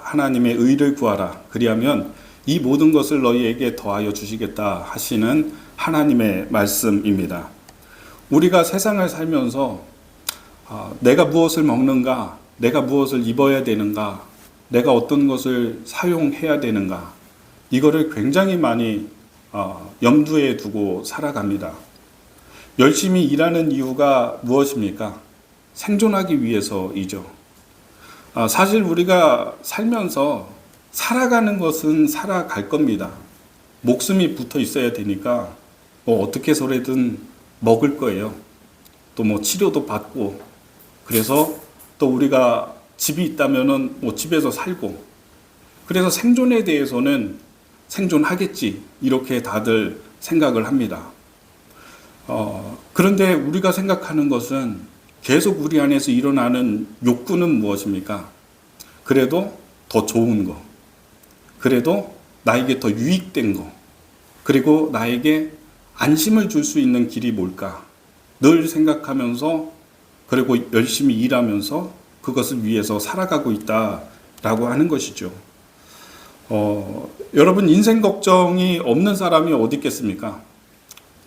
하나님의 의를 구하라. 그리하면 이 모든 것을 너희에게 더하여 주시겠다 하시는 하나님의 말씀입니다. 우리가 세상을 살면서 내가 무엇을 먹는가, 내가 무엇을 입어야 되는가, 내가 어떤 것을 사용해야 되는가, 이거를 굉장히 많이 염두에 두고 살아갑니다. 열심히 일하는 이유가 무엇입니까? 생존하기 위해서이죠. 사실 우리가 살면서 살아가는 것은 살아갈 겁니다. 목숨이 붙어 있어야 되니까 어떻게 해서든 먹을 거예요. 또 치료도 받고, 그래서 또 우리가 집이 있다면은 집에서 살고, 그래서 생존에 대해서는 생존하겠지, 이렇게 다들 생각을 합니다. 그런데 우리가 생각하는 것은 계속 우리 안에서 일어나는 욕구는 무엇입니까? 그래도 더 좋은 거, 그래도 나에게 더 유익된 거, 그리고 나에게 안심을 줄 수 있는 길이 뭘까? 늘 생각하면서, 그리고 열심히 일하면서 그것을 위해서 살아가고 있다라고 하는 것이죠. 여러분, 인생 걱정이 없는 사람이 어디 있겠습니까?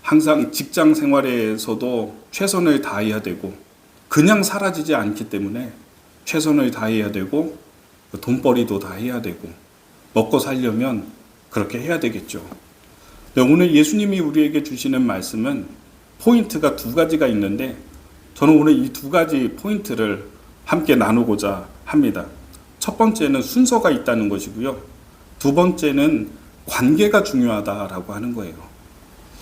항상 직장 생활에서도 최선을 다해야 되고, 그냥 사라지지 않기 때문에 최선을 다해야 되고, 돈벌이도 다 해야 되고, 먹고 살려면 그렇게 해야 되겠죠. 오늘 예수님이 우리에게 주시는 말씀은 포인트가 두 가지가 있는데, 저는 오늘 이 두 가지 포인트를 함께 나누고자 합니다. 첫 번째는 순서가 있다는 것이고요. 두 번째는 관계가 중요하다라고 하는 거예요.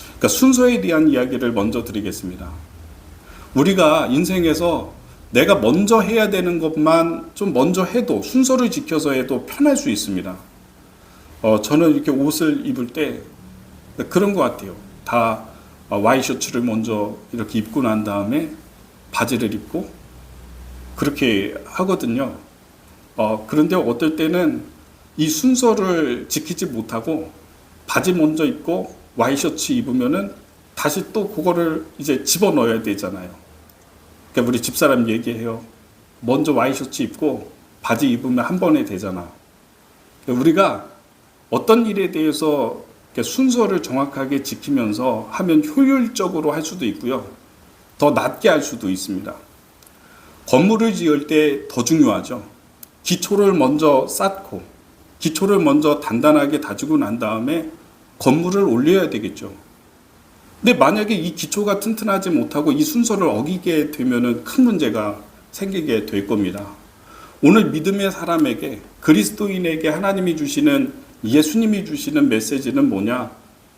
그러니까 순서에 대한 이야기를 먼저 드리겠습니다. 우리가 인생에서 내가 먼저 해야 되는 것만 좀 먼저 해도, 순서를 지켜서 해도 편할 수 있습니다. 저는 이렇게 옷을 입을 때 그런 것 같아요. 다 와이셔츠를 먼저 이렇게 입고 난 다음에 바지를 입고 그렇게 하거든요. 그런데 어떨 때는 이 순서를 지키지 못하고 바지 먼저 입고 와이셔츠 입으면은 다시 또 그거를 이제 집어넣어야 되잖아요. 그러니까 우리 집사람 얘기해요. 먼저 와이셔츠 입고 바지 입으면 한 번에 되잖아. 그러니까 우리가 어떤 일에 대해서 순서를 정확하게 지키면서 하면 효율적으로 할 수도 있고요. 더 낮게 할 수도 있습니다. 건물을 지을 때 더 중요하죠. 기초를 먼저 쌓고, 기초를 먼저 단단하게 다지고 난 다음에 건물을 올려야 되겠죠. 근데 만약에 이 기초가 튼튼하지 못하고 이 순서를 어기게 되면은 큰 문제가 생기게 될 겁니다. 오늘 믿음의 사람에게, 그리스도인에게 하나님이 주시는, 예수님이 주시는 메시지는 뭐냐?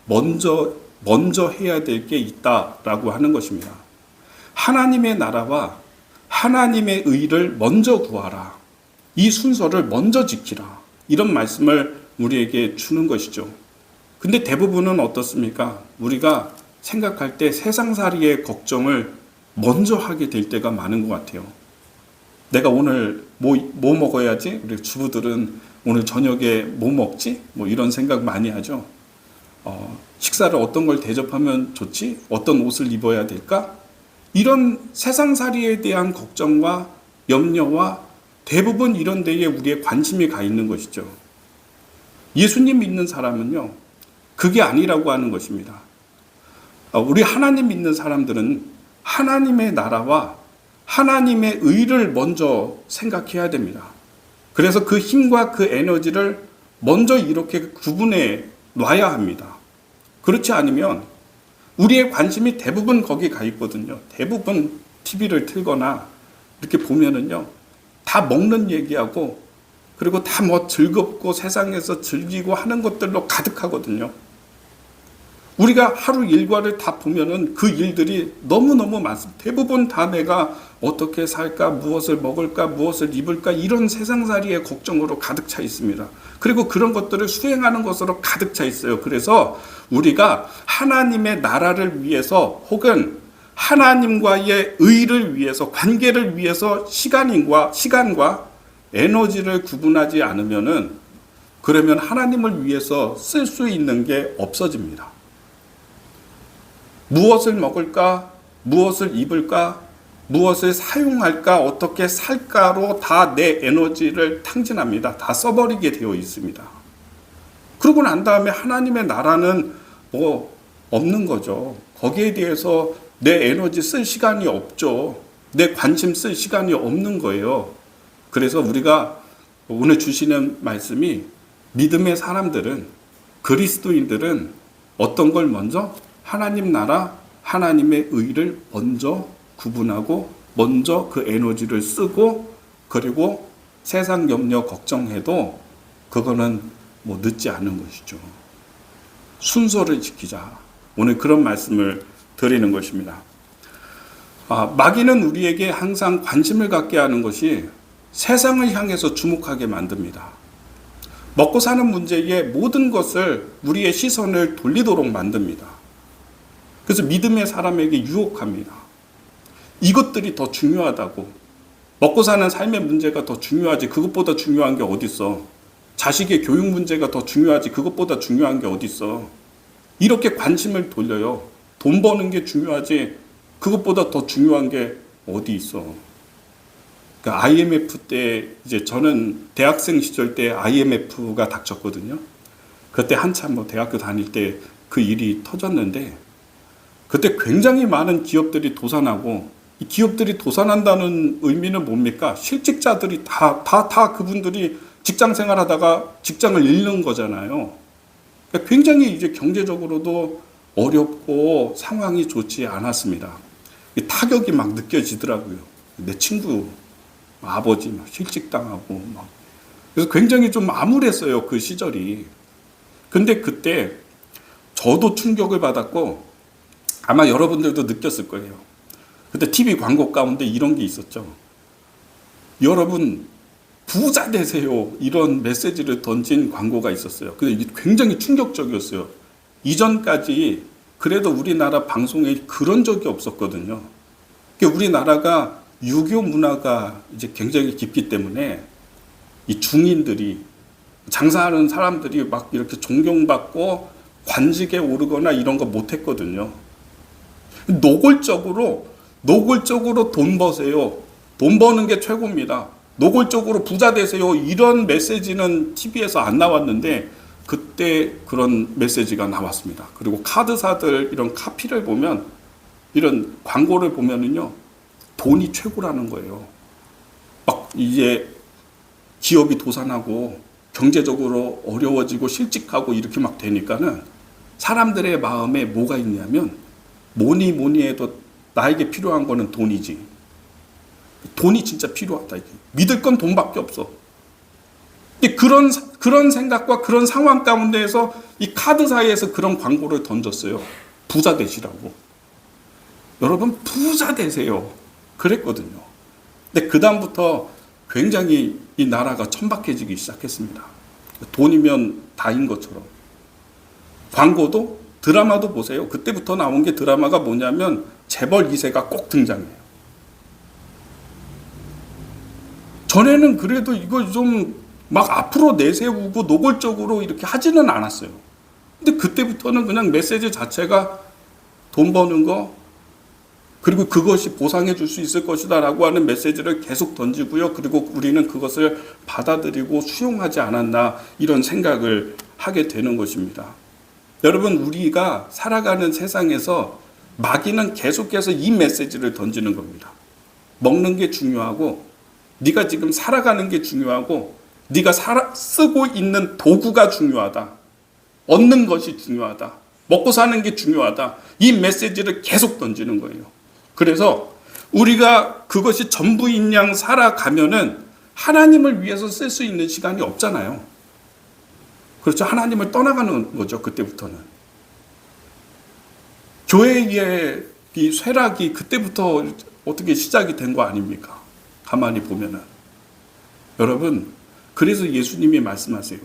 먼저 해야 될 게 있다라고 하는 것입니다. 하나님의 나라와 하나님의 의를 먼저 구하라. 이 순서를 먼저 지키라. 이런 말씀을 우리에게 주는 것이죠. 근데 대부분은 어떻습니까? 우리가 생각할 때 세상살이의 걱정을 먼저 하게 될 때가 많은 것 같아요. 내가 오늘 뭐 먹어야지? 우리 주부들은 오늘 저녁에 뭐 먹지? 이런 생각 많이 하죠. 식사를 어떤 걸 대접하면 좋지? 어떤 옷을 입어야 될까? 이런 세상살이에 대한 걱정과 염려와 대부분 이런 데에 우리의 관심이 가 있는 것이죠. 예수님 믿는 사람은요, 그게 아니라고 하는 것입니다. 우리 하나님 믿는 사람들은 하나님의 나라와 하나님의 의를 먼저 생각해야 됩니다. 그래서 그 힘과 그 에너지를 먼저 이렇게 구분해 놔야 합니다. 그렇지 않으면 우리의 관심이 대부분 거기 가 있거든요. 대부분 TV를 틀거나 이렇게 보면은요, 다 먹는 얘기하고, 그리고 다 즐겁고 세상에서 즐기고 하는 것들로 가득하거든요. 우리가 하루 일과를 다 보면은 그 일들이 너무너무 많습니다. 대부분 다 내가 어떻게 살까, 무엇을 먹을까, 무엇을 입을까, 이런 세상살이의 걱정으로 가득 차 있습니다. 그리고 그런 것들을 수행하는 것으로 가득 차 있어요. 그래서 우리가 하나님의 나라를 위해서, 혹은 하나님과의 의를 위해서, 관계를 위해서 시간과 에너지를 구분하지 않으면은, 그러면 하나님을 위해서 쓸 수 있는 게 없어집니다. 무엇을 먹을까? 무엇을 입을까? 무엇을 사용할까, 어떻게 살까로 다 내 에너지를 탕진합니다. 다 써버리게 되어 있습니다. 그러고 난 다음에 하나님의 나라는 뭐 없는 거죠. 거기에 대해서 내 에너지 쓸 시간이 없죠. 내 관심 쓸 시간이 없는 거예요. 그래서 우리가 오늘 주시는 말씀이 믿음의 사람들은, 그리스도인들은 어떤 걸 먼저? 하나님 나라, 하나님의 의를 먼저 구분하고 먼저 그 에너지를 쓰고, 그리고 세상 염려 걱정해도 그거는 뭐 늦지 않은 것이죠. 순서를 지키자. 오늘 그런 말씀을 드리는 것입니다. 마귀는 우리에게 항상 관심을 갖게 하는 것이 세상을 향해서 주목하게 만듭니다. 먹고 사는 문제에 모든 것을 우리의 시선을 돌리도록 만듭니다. 그래서 믿음의 사람에게 유혹합니다. 이것들이 더 중요하다고. 먹고 사는 삶의 문제가 더 중요하지 그것보다 중요한 게 어딨어. 자식의 교육 문제가 더 중요하지 그것보다 중요한 게 어딨어. 이렇게 관심을 돌려요. 돈 버는 게 중요하지 그것보다 더 중요한 게 어디 있어. 그러니까 IMF 때, 이제 저는 대학생 시절 때 IMF가 닥쳤거든요. 그때 한참 뭐 대학교 다닐 때 그 일이 터졌는데, 그때 굉장히 많은 기업들이 도산하고, 이 기업들이 도산한다는 의미는 뭡니까? 실직자들이 다 그분들이 직장 생활하다가 직장을 잃는 거잖아요. 그러니까 굉장히 이제 경제적으로도 어렵고 상황이 좋지 않았습니다. 타격이 막 느껴지더라고요. 내 친구 아버지 막 실직당하고 막. 그래서 굉장히 좀 암울했어요, 그 시절이. 근데 그때 저도 충격을 받았고 아마 여러분들도 느꼈을 거예요. 그때 TV 광고 가운데 이런 게 있었죠. 여러분 부자 되세요, 이런 메시지를 던진 광고가 있었어요. 근데 이게 굉장히 충격적이었어요. 이전까지 그래도 우리나라 방송에 그런 적이 없었거든요. 우리나라가 유교 문화가 이제 굉장히 깊기 때문에 이 중인들이, 장사하는 사람들이 막 이렇게 존경받고 관직에 오르거나 이런 거 못했거든요. 노골적으로 돈 버세요. 돈 버는 게 최고입니다. 노골적으로 부자 되세요. 이런 메시지는 TV에서 안 나왔는데 그때 그런 메시지가 나왔습니다. 그리고 카드사들 이런 카피를 보면, 이런 광고를 보면은요, 돈이 최고라는 거예요. 막 이제 기업이 도산하고 경제적으로 어려워지고 실직하고 이렇게 막 되니까는 사람들의 마음에 뭐가 있냐면, 뭐니 해도 나에게 필요한 거는 돈이지. 돈이 진짜 필요하다. 이게. 믿을 건 돈밖에 없어. 그런 생각과 그런 상황 가운데에서 이 카드사에서 그런 광고를 던졌어요. 부자 되시라고. 여러분 부자 되세요. 그랬거든요. 근데 그 다음부터 굉장히 이 나라가 천박해지기 시작했습니다. 돈이면 다인 것처럼. 광고도, 드라마도 보세요. 그때부터 나온 게 드라마가 뭐냐면 재벌 2세가 꼭 등장해요. 전에는 그래도 이거 좀 막 앞으로 내세우고 노골적으로 이렇게 하지는 않았어요. 근데 그때부터는 그냥 메시지 자체가 돈 버는 거, 그리고 그것이 보상해 줄 수 있을 것이다 라고 하는 메시지를 계속 던지고요. 그리고 우리는 그것을 받아들이고 수용하지 않았나, 이런 생각을 하게 되는 것입니다. 여러분, 우리가 살아가는 세상에서 마귀는 계속해서 이 메시지를 던지는 겁니다. 먹는 게 중요하고, 네가 지금 살아가는 게 중요하고, 네가 쓰고 있는 도구가 중요하다. 얻는 것이 중요하다. 먹고 사는 게 중요하다. 이 메시지를 계속 던지는 거예요. 그래서 우리가 그것이 전부인 양 살아가면은 하나님을 위해서 쓸 수 있는 시간이 없잖아요. 그렇죠. 하나님을 떠나가는 거죠. 그때부터는. 교회의 이 쇠락이 그때부터 어떻게 시작이 된 거 아닙니까? 가만히 보면은. 여러분, 그래서 예수님이 말씀하세요.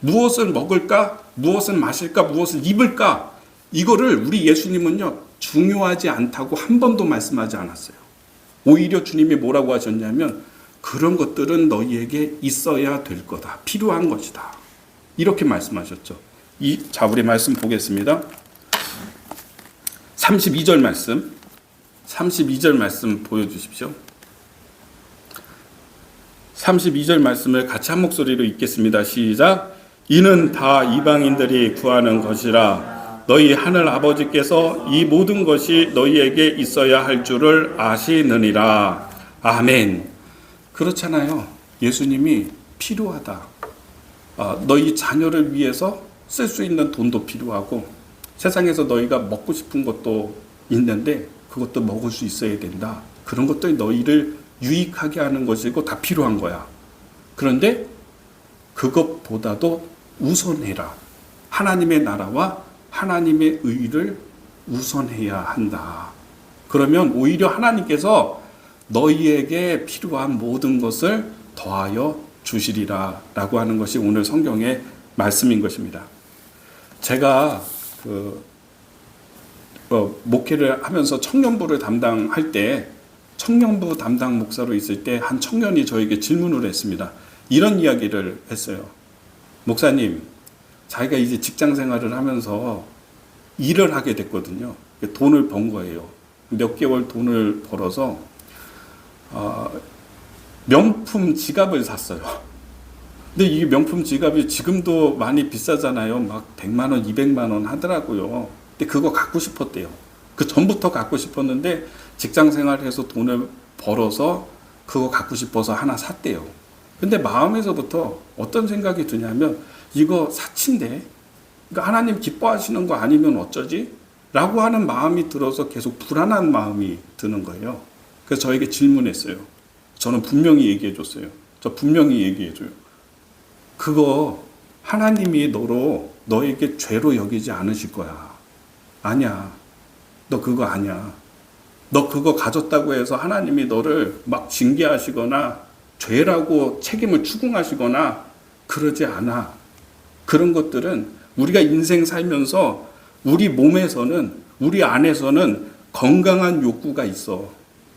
무엇을 먹을까? 무엇을 마실까? 무엇을 입을까? 이거를 우리 예수님은요, 중요하지 않다고 한 번도 말씀하지 않았어요. 오히려 주님이 뭐라고 하셨냐면, 그런 것들은 너희에게 있어야 될 거다. 필요한 것이다. 이렇게 말씀하셨죠. 자, 우리 말씀 보겠습니다. 32절 말씀. 32절 말씀 보여주십시오. 32절 말씀을 같이 한 목소리로 읽겠습니다. 시작. 이는 다 이방인들이 구하는 것이라 너희 하늘 아버지께서 이 모든 것이 너희에게 있어야 할 줄을 아시느니라. 아멘. 그렇잖아요. 예수님이 필요하다. 너희 자녀를 위해서 쓸 수 있는 돈도 필요하고 세상에서 너희가 먹고 싶은 것도 있는데 그것도 먹을 수 있어야 된다. 그런 것들이 너희를 유익하게 하는 것이고 다 필요한 거야. 그런데 그것보다도 우선해라. 하나님의 나라와 하나님의 의를 우선해야 한다. 그러면 오히려 하나님께서 너희에게 필요한 모든 것을 더하여 주시리라 라고 하는 것이 오늘 성경의 말씀인 것입니다. 제가 목회를 하면서 청년부를 담당할 때 청년부 담당 목사로 있을 때 한 청년이 저에게 질문을 했습니다. 이런 이야기를 했어요. 목사님, 자기가 이제 직장 생활을 하면서 일을 하게 됐거든요. 돈을 번 거예요. 몇 개월 돈을 벌어서 명품 지갑을 샀어요. 근데 이 명품 지갑이 지금도 많이 비싸잖아요. 막 100만 원, 200만 원 하더라고요. 근데 그거 갖고 싶었대요. 그 전부터 갖고 싶었는데 직장 생활해서 돈을 벌어서 그거 갖고 싶어서 하나 샀대요. 근데 마음에서부터 어떤 생각이 드냐면 이거 사치인데 그러니까 하나님 기뻐하시는 거 아니면 어쩌지? 라고 하는 마음이 들어서 계속 불안한 마음이 드는 거예요. 그래서 저에게 질문했어요. 저는 분명히 얘기해 줬어요. 저 분명히 얘기해 줘요. 그거 하나님이 너에게 죄로 여기지 않으실 거야. 아니야. 너 그거 아니야. 너 그거 가졌다고 해서 하나님이 너를 막 징계하시거나 죄라고 책임을 추궁하시거나 그러지 않아. 그런 것들은 우리가 인생 살면서 우리 몸에서는 우리 안에서는 건강한 욕구가 있어.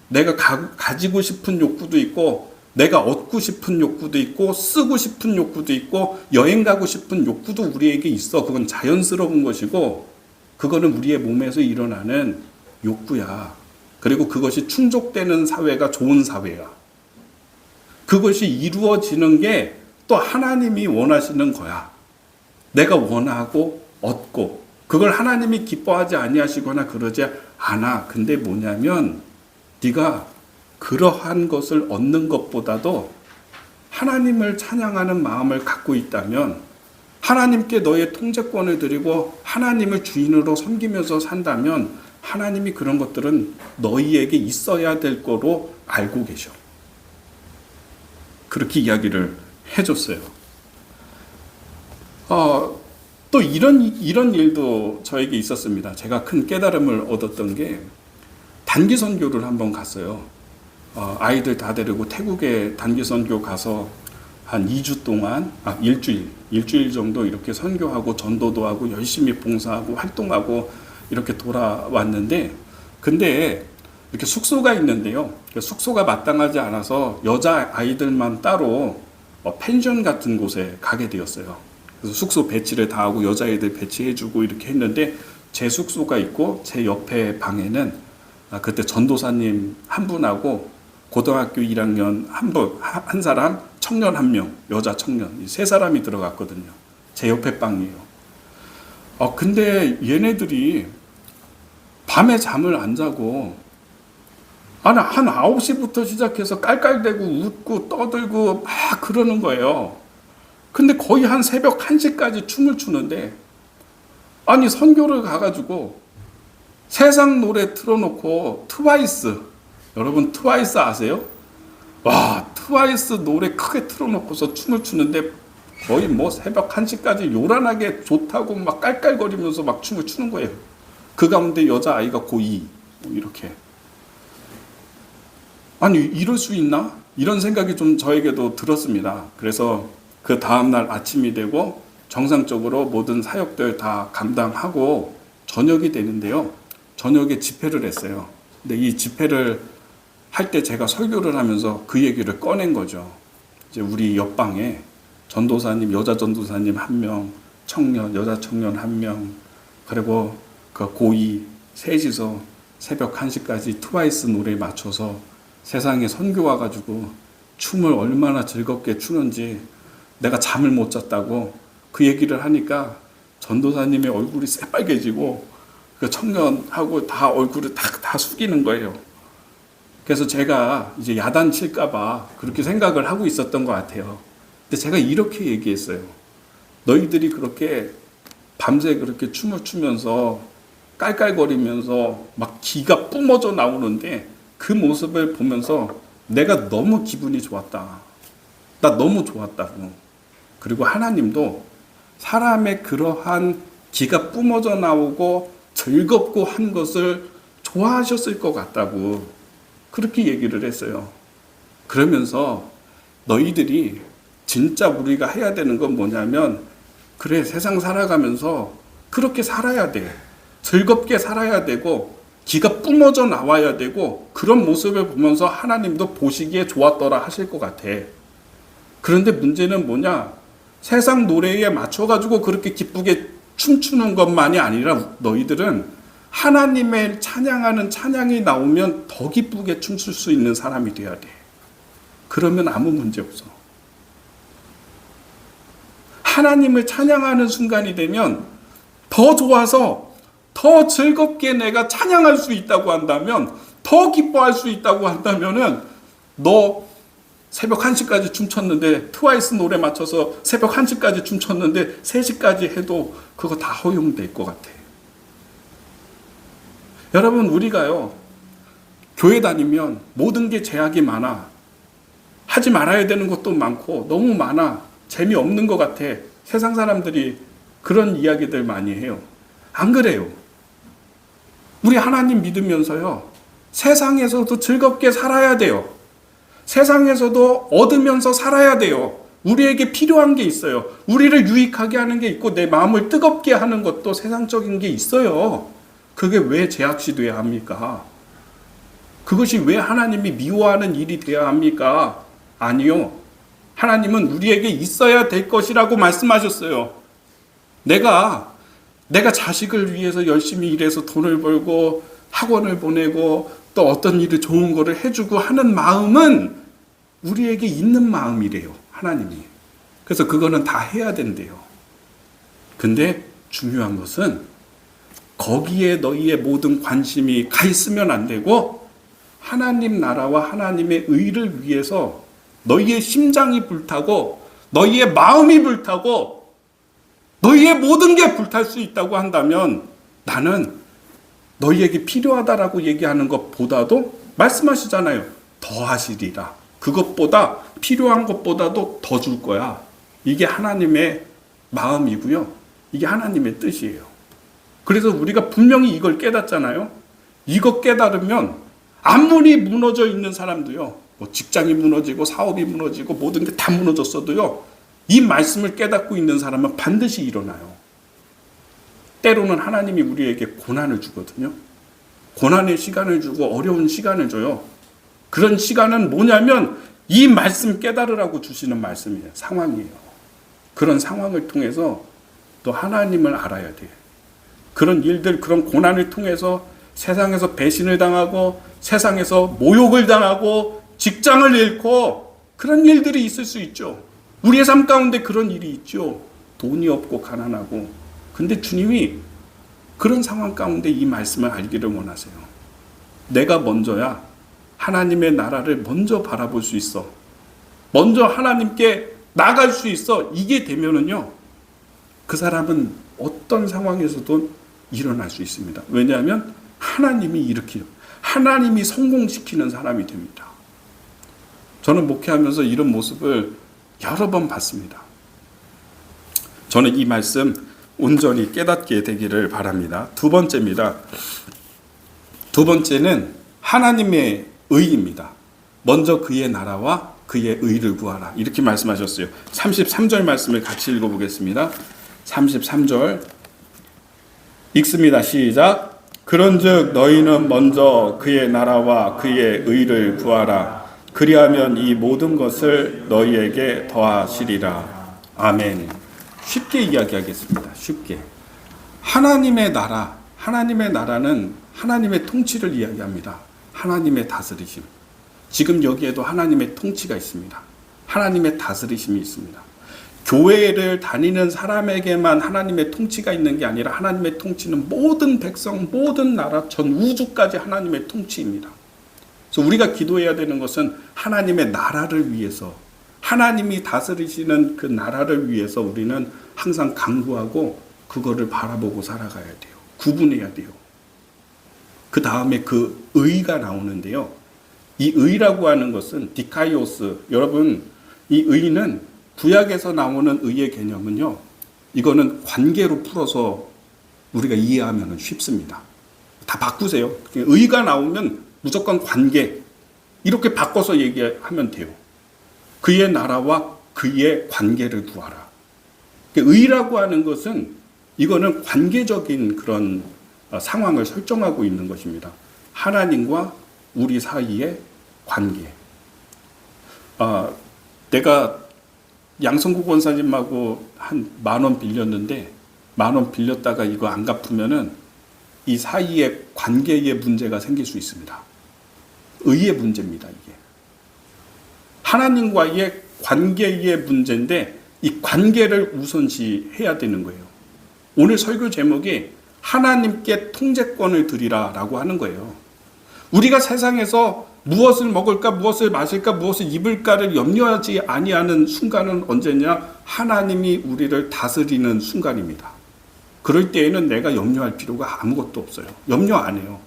내가 가지고 싶은 욕구도 있고 내가 얻고 싶은 욕구도 있고 쓰고 싶은 욕구도 있고 여행 가고 싶은 욕구도 우리에게 있어. 그건 자연스러운 것이고 그거는 우리의 몸에서 일어나는 욕구야. 그리고 그것이 충족되는 사회가 좋은 사회야. 그것이 이루어지는 게 또 하나님이 원하시는 거야. 내가 원하고 얻고 그걸 하나님이 기뻐하지 아니하시거나 그러지 않아. 근데 뭐냐면 네가 그러한 것을 얻는 것보다도 하나님을 찬양하는 마음을 갖고 있다면 하나님께 너의 통제권을 드리고 하나님을 주인으로 섬기면서 산다면 하나님이 그런 것들은 너희에게 있어야 될 거로 알고 계셔. 그렇게 이야기를 해줬어요. 또 이런 일도 저에게 있었습니다. 제가 큰 깨달음을 얻었던 게 단기 선교를 한번 갔어요. 아이들 다 데리고 태국에 단기 선교 가서 한 2주 동안, 일주일 정도 이렇게 선교하고 전도도 하고 열심히 봉사하고 활동하고 이렇게 돌아왔는데, 근데 이렇게 숙소가 있는데요. 숙소가 마땅하지 않아서 여자 아이들만 따로 펜션 같은 곳에 가게 되었어요. 그래서 숙소 배치를 다 하고 여자애들 배치해주고 이렇게 했는데 제 숙소가 있고 제 옆에 방에는 그때 전도사님 한 분하고 고등학교 1학년 한 사람, 청년 한 명, 여자 청년 세 사람이 들어갔거든요. 제 옆에 방이에요. 근데 얘네들이 밤에 잠을 안 자고 한 9시부터 시작해서 깔깔대고 웃고 떠들고 막 그러는 거예요. 근데 거의 한 새벽 1시까지 춤을 추는데 아니 선교를 가가지고 세상 노래 틀어놓고 트와이스, 여러분 트와이스 아세요? 와, 트와이스 노래 크게 틀어놓고서 춤을 추는데 거의 뭐 새벽 1시까지 요란하게 좋다고 막 깔깔거리면서 막 춤을 추는 거예요. 그 가운데 여자아이가 고2 이렇게. 아니 이럴 수 있나? 이런 생각이 좀 저에게도 들었습니다. 그래서 그 다음날 아침이 되고 정상적으로 모든 사역들 다 감당하고 저녁이 되는데요. 저녁에 집회를 했어요. 근데 이 집회를 할 때 제가 설교를 하면서 그 얘기를 꺼낸 거죠. 이제 우리 옆방에 전도사님, 여자 전도사님 1명, 청년, 여자 청년 1명, 그리고 그 고2 셋이서 새벽 1시까지 트와이스 노래에 맞춰서 세상에 선교 와가지고 춤을 얼마나 즐겁게 추는지 내가 잠을 못 잤다고 그 얘기를 하니까 전도사님의 얼굴이 새빨개지고 그 청년하고 다 얼굴을 다 숙이는 거예요. 그래서 제가 이제 야단칠까봐 그렇게 생각을 하고 있었던 것 같아요. 근데 제가 이렇게 얘기했어요. 너희들이 그렇게 밤새 그렇게 춤을 추면서 깔깔거리면서 막 기가 뿜어져 나오는데 그 모습을 보면서 내가 너무 기분이 좋았다. 나 너무 좋았다고. 그리고 하나님도 사람의 그러한 기가 뿜어져 나오고 즐겁고 한 것을 좋아하셨을 것 같다고 그렇게 얘기를 했어요. 그러면서 너희들이 진짜 우리가 해야 되는 건 뭐냐면 그래 세상 살아가면서 그렇게 살아야 돼. 즐겁게 살아야 되고 기가 뿜어져 나와야 되고 그런 모습을 보면서 하나님도 보시기에 좋았더라 하실 것 같아. 그런데 문제는 뭐냐? 세상 노래에 맞춰가지고 그렇게 기쁘게 춤추는 것만이 아니라 너희들은 하나님의 찬양하는 찬양이 나오면 더 기쁘게 춤출 수 있는 사람이 돼야 돼. 그러면 아무 문제 없어. 하나님을 찬양하는 순간이 되면 더 좋아서 더 즐겁게 내가 찬양할 수 있다고 한다면, 더 기뻐할 수 있다고 한다면은 너 새벽 1시까지 춤췄는데, 트와이스 노래 맞춰서 새벽 1시까지 춤췄는데 3시까지 해도 그거 다 허용될 것 같아. 여러분, 우리가요 교회 다니면 모든 게 제약이 많아. 하지 말아야 되는 것도 많고 너무 많아. 재미없는 것 같아. 세상 사람들이 그런 이야기들 많이 해요. 안 그래요. 우리 하나님 믿으면서요 세상에서도 즐겁게 살아야 돼요. 세상에서도 얻으면서 살아야 돼요. 우리에게 필요한 게 있어요. 우리를 유익하게 하는 게 있고 내 마음을 뜨겁게 하는 것도 세상적인 게 있어요. 그게 왜 제약시 돼야 합니까? 그것이 왜 하나님이 미워하는 일이 돼야 합니까? 아니요. 하나님은 우리에게 있어야 될 것이라고 말씀하셨어요. 내가 자식을 위해서 열심히 일해서 돈을 벌고 학원을 보내고 또 어떤 일을 좋은 거를 해주고 하는 마음은 우리에게 있는 마음이래요. 하나님이. 그래서 그거는 다 해야 된대요. 근데 중요한 것은 거기에 너희의 모든 관심이 가 있으면 안 되고 하나님 나라와 하나님의 의를 위해서 너희의 심장이 불타고 너희의 마음이 불타고 너희의 모든 게 불탈 수 있다고 한다면 나는 너희에게 필요하다라고 얘기하는 것보다도 말씀하시잖아요. 더 하시리라. 그것보다 필요한 것보다도 더 줄 거야. 이게 하나님의 마음이고요. 이게 하나님의 뜻이에요. 그래서 우리가 분명히 이걸 깨닫잖아요. 이거 깨달으면 아무리 무너져 있는 사람도요. 뭐 직장이 무너지고 사업이 무너지고 모든 게 다 무너졌어도요. 이 말씀을 깨닫고 있는 사람은 반드시 일어나요. 때로는 하나님이 우리에게 고난을 주거든요. 고난의 시간을 주고 어려운 시간을 줘요. 그런 시간은 뭐냐면 이 말씀 깨달으라고 주시는 말씀이에요. 상황이에요. 그런 상황을 통해서 또 하나님을 알아야 돼요. 그런 일들, 그런 고난을 통해서 세상에서 배신을 당하고 세상에서 모욕을 당하고 직장을 잃고 그런 일들이 있을 수 있죠. 우리의 삶 가운데 그런 일이 있죠. 돈이 없고 가난하고. 근데 주님이 그런 상황 가운데 이 말씀을 알기를 원하세요. 내가 먼저야 하나님의 나라를 먼저 바라볼 수 있어. 먼저 하나님께 나갈 수 있어. 이게 되면은요, 그 사람은 어떤 상황에서도 일어날 수 있습니다. 왜냐하면 하나님이 일으키는, 하나님이 성공시키는 사람이 됩니다. 저는 목회하면서 이런 모습을 여러 번 봤습니다. 저는 이 말씀 온전히 깨닫게 되기를 바랍니다. 두 번째입니다. 두 번째는 하나님의 의입니다. 먼저 그의 나라와 그의 의를 구하라. 이렇게 말씀하셨어요. 33절 말씀을 같이 읽어보겠습니다. 33절 읽습니다. 시작. 그런즉 너희는 먼저 그의 나라와 그의 의를 구하라. 그리하면 이 모든 것을 너희에게 더하시리라. 아멘. 쉽게 이야기하겠습니다. 쉽게. 하나님의 나라, 하나님의 나라는 하나님의 통치를 이야기합니다. 하나님의 다스리심. 지금 여기에도 하나님의 통치가 있습니다. 하나님의 다스리심이 있습니다. 교회를 다니는 사람에게만 하나님의 통치가 있는 게 아니라 하나님의 통치는 모든 백성, 모든 나라, 전 우주까지 하나님의 통치입니다. 그래서 우리가 기도해야 되는 것은 하나님의 나라를 위해서, 하나님이 다스리시는 그 나라를 위해서 우리는 항상 강구하고 그거를 바라보고 살아가야 돼요. 구분해야 돼요. 그 다음에 그 의가 나오는데요. 이 의라고 하는 것은 디카이오스. 여러분, 이 의는 구약에서 나오는 의의 개념은요. 이거는 관계로 풀어서 우리가 이해하면 쉽습니다. 다 바꾸세요. 의가 나오면 무조건 관계. 이렇게 바꿔서 얘기하면 돼요. 그의 나라와 그의 관계를 구하라. 의라고 하는 것은 이거는 관계적인 그런 상황을 설정하고 있는 것입니다. 하나님과 우리 사이의 관계. 내가 양성국 원사님하고 한 10,000원 빌렸는데 10,000원 빌렸다가 이거 안 갚으면은 이 사이의 관계의 문제가 생길 수 있습니다. 의의 문제입니다, 이게. 하나님과의 관계의 문제인데 이 관계를 우선시해야 되는 거예요. 오늘 설교 제목이 하나님께 통제권을 드리라라고 하는 거예요. 우리가 세상에서 무엇을 먹을까, 무엇을 마실까, 무엇을 입을까를 염려하지 아니하는 순간은 언제냐? 하나님이 우리를 다스리는 순간입니다. 그럴 때에는 내가 염려할 필요가 아무것도 없어요. 염려 안 해요.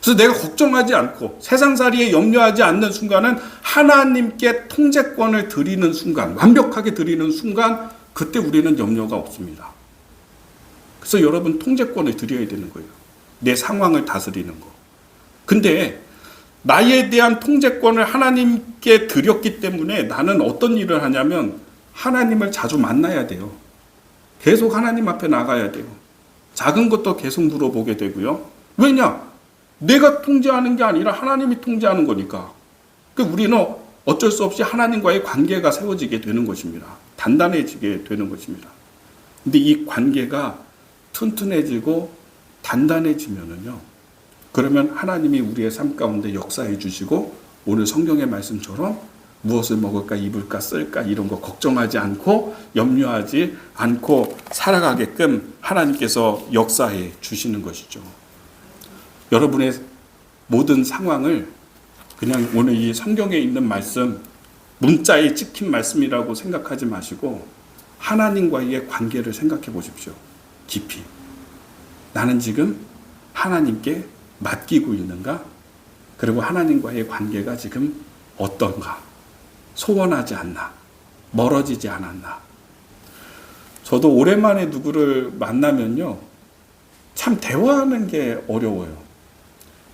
그래서 내가 걱정하지 않고 세상살이에 염려하지 않는 순간은 하나님께 통제권을 드리는 순간, 완벽하게 드리는 순간, 그때 우리는 염려가 없습니다. 그래서 여러분 통제권을 드려야 되는 거예요. 내 상황을 다스리는 거. 근데 나에 대한 통제권을 하나님께 드렸기 때문에 나는 어떤 일을 하냐면 하나님을 자주 만나야 돼요. 계속 하나님 앞에 나가야 돼요. 작은 것도 계속 물어보게 되고요. 왜냐? 내가 통제하는 게 아니라 하나님이 통제하는 거니까. 우리는 어쩔 수 없이 하나님과의 관계가 세워지게 되는 것입니다. 단단해지게 되는 것입니다. 근데 이 관계가 튼튼해지고 단단해지면은요, 그러면 하나님이 우리의 삶 가운데 역사해 주시고 오늘 성경의 말씀처럼 무엇을 먹을까, 입을까, 쓸까 이런 거 걱정하지 않고 염려하지 않고 살아가게끔 하나님께서 역사해 주시는 것이죠. 여러분의 모든 상황을 그냥 오늘 이 성경에 있는 말씀, 문자에 찍힌 말씀이라고 생각하지 마시고 하나님과의 관계를 생각해 보십시오. 깊이. 나는 지금 하나님께 맡기고 있는가? 그리고 하나님과의 관계가 지금 어떤가? 소원하지 않나? 멀어지지 않았나? 저도 오랜만에 누구를 만나면요, 참 대화하는 게 어려워요.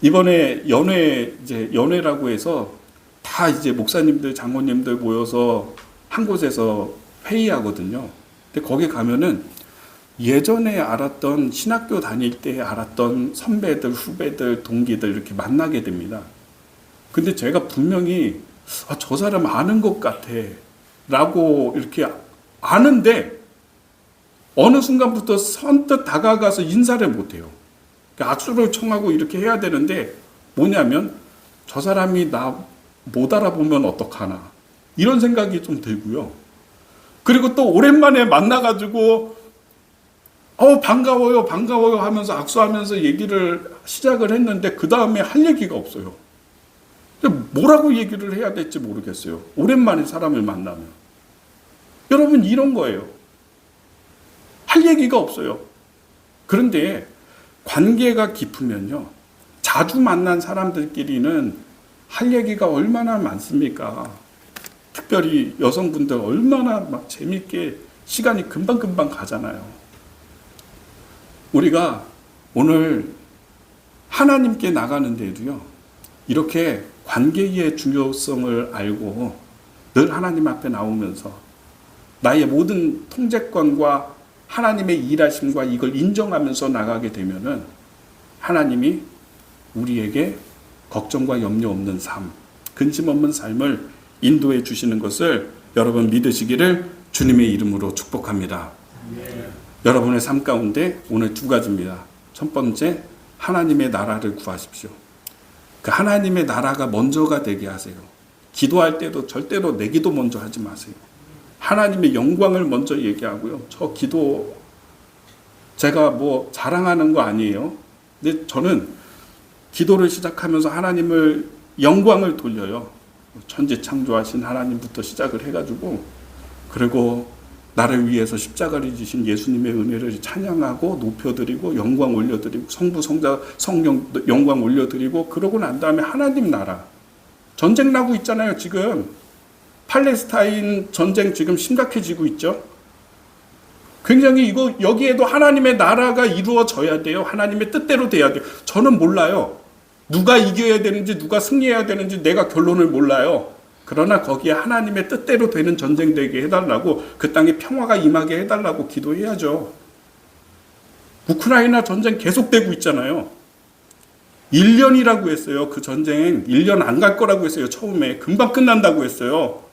이번에 연회라고 해서 다 이제 목사님들, 장로님들 모여서 한 곳에서 회의하거든요. 근데 거기 가면은 예전에 알았던, 신학교 다닐 때 알았던 선배들, 후배들, 동기들 이렇게 만나게 됩니다. 근데 제가 분명히 저 사람 아는 것 같아 라고 이렇게 아는데 어느 순간부터 선뜻 다가가서 인사를 못해요. 악수를 청하고 이렇게 해야 되는데 뭐냐면 저 사람이 나 못 알아보면 어떡하나 이런 생각이 좀 들고요. 그리고 또 오랜만에 만나가지고 반가워요 하면서 악수하면서 얘기를 시작을 했는데 그 다음에 할 얘기가 없어요. 뭐라고 얘기를 해야 될지 모르겠어요. 오랜만에 사람을 만나면. 여러분 이런 거예요. 할 얘기가 없어요. 그런데 관계가 깊으면요, 자주 만난 사람들끼리는 할 얘기가 얼마나 많습니까? 특별히 여성분들 얼마나 막 재밌게 시간이 금방금방 가잖아요. 우리가 오늘 하나님께 나가는데도요, 이렇게 관계의 중요성을 알고 늘 하나님 앞에 나오면서 나의 모든 통제권과 하나님의 일하심과 이걸 인정하면서 나가게 되면은 하나님이 우리에게 걱정과 염려 없는 삶, 근심 없는 삶을 인도해 주시는 것을 여러분 믿으시기를 주님의 이름으로 축복합니다. 여러분의 삶 가운데 오늘 두 가지입니다. 첫 번째, 하나님의 나라를 구하십시오. 그 하나님의 나라가 먼저가 되게 하세요. 기도할 때도 절대로 내 기도 먼저 하지 마세요. 하나님의 영광을 먼저 얘기하고요. 저 기도 제가 뭐 자랑하는 거 아니에요. 근데 저는 기도를 시작하면서 하나님을 영광을 돌려요. 천지 창조하신 하나님부터 시작을 해가지고, 그리고 나를 위해서 십자가를 지신 예수님의 은혜를 찬양하고 높여드리고 영광 올려드리고 성부 성자 성령 영광 올려드리고, 그러고 난 다음에 하나님 나라, 전쟁 나고 있잖아요. 지금 팔레스타인 전쟁 지금 심각해지고 있죠. 굉장히 이거 여기에도 하나님의 나라가 이루어져야 돼요. 하나님의 뜻대로 돼야 돼요. 저는 몰라요. 누가 이겨야 되는지 누가 승리해야 되는지 내가 결론을 몰라요. 그러나 거기에 하나님의 뜻대로 되는 전쟁 되게 해달라고, 그 땅에 평화가 임하게 해달라고 기도해야죠. 우크라이나 전쟁 계속되고 있잖아요. 1년이라고 했어요. 그 전쟁 1년 안 갈 거라고 했어요. 처음에 금방 끝난다고 했어요.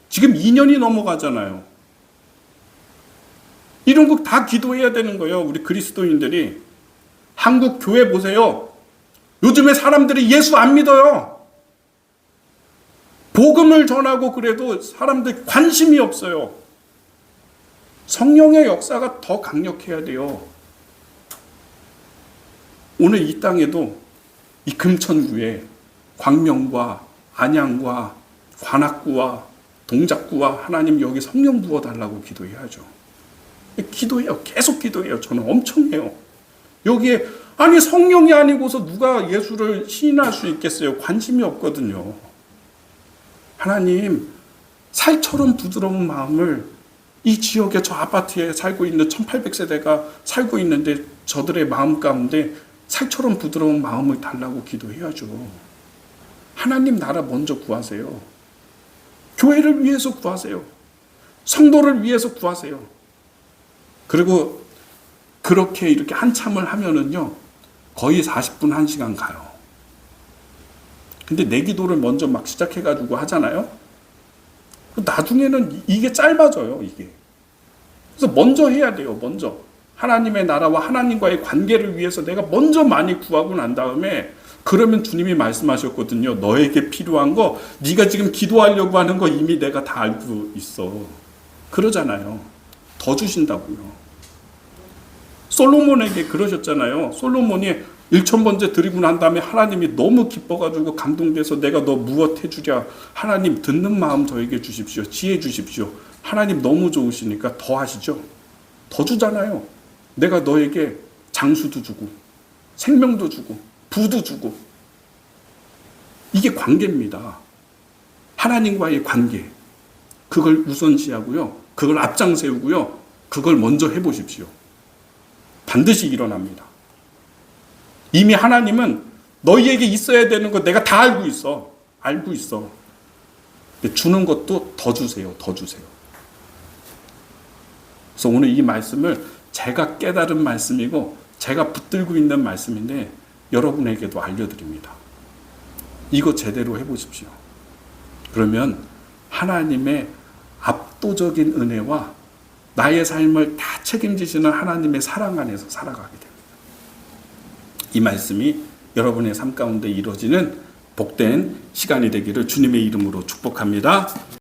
지금 2년이 넘어가잖아요. 이런 거 다 기도해야 되는 거예요. 우리 그리스도인들이. 한국 교회 보세요. 요즘에 사람들이 예수 안 믿어요. 복음을 전하고 그래도 사람들 관심이 없어요. 성령의 역사가 더 강력해야 돼요. 오늘 이 땅에도 이 금천구에 광명과 안양과 관악구와 동작구와 하나님 여기 성령 부어달라고 기도해야죠. 기도해요. 계속 기도해요. 저는 엄청 해요. 여기에 아니 성령이 아니고서 누가 예수를 시인할 수 있겠어요? 관심이 없거든요. 하나님, 살처럼 부드러운 마음을, 이 지역에 저 아파트에 살고 있는 1800세대가 살고 있는데 저들의 마음 가운데 살처럼 부드러운 마음을 달라고 기도해야죠. 하나님 나라 먼저 구하세요. 교회를 위해서 구하세요. 성도를 위해서 구하세요. 그리고 그렇게 이렇게 한참을 하면은요, 거의 40분, 1시간 가요. 근데 내 기도를 먼저 막 시작해가지고 하잖아요. 나중에는 이게 짧아져요, 이게. 그래서 먼저 해야 돼요, 먼저. 하나님의 나라와 하나님과의 관계를 위해서 내가 먼저 많이 구하고 난 다음에, 그러면 주님이 말씀하셨거든요. 너에게 필요한 거, 네가 지금 기도하려고 하는 거 이미 내가 다 알고 있어. 그러잖아요. 더 주신다고요. 솔로몬에게 그러셨잖아요. 솔로몬이 1000번째 드리고 난 다음에 하나님이 너무 기뻐가지고 감동돼서 내가 너 무엇 해주랴. 하나님 듣는 마음 저에게 주십시오. 지혜 주십시오. 하나님 너무 좋으시니까 더 하시죠. 더 주잖아요. 내가 너에게 장수도 주고 생명도 주고 부도 주고. 이게 관계입니다. 하나님과의 관계. 그걸 우선시하고요. 그걸 앞장 세우고요. 그걸 먼저 해보십시오. 반드시 일어납니다. 이미 하나님은 너희에게 있어야 되는 거 내가 다 알고 있어. 알고 있어. 주는 것도 더 주세요. 더 주세요. 그래서 오늘 이 말씀을 제가 깨달은 말씀이고 제가 붙들고 있는 말씀인데 여러분에게도 알려드립니다. 이거 제대로 해보십시오. 그러면 하나님의 압도적인 은혜와 나의 삶을 다 책임지시는 하나님의 사랑 안에서 살아가게 됩니다. 이 말씀이 여러분의 삶 가운데 이루어지는 복된 시간이 되기를 주님의 이름으로 축복합니다.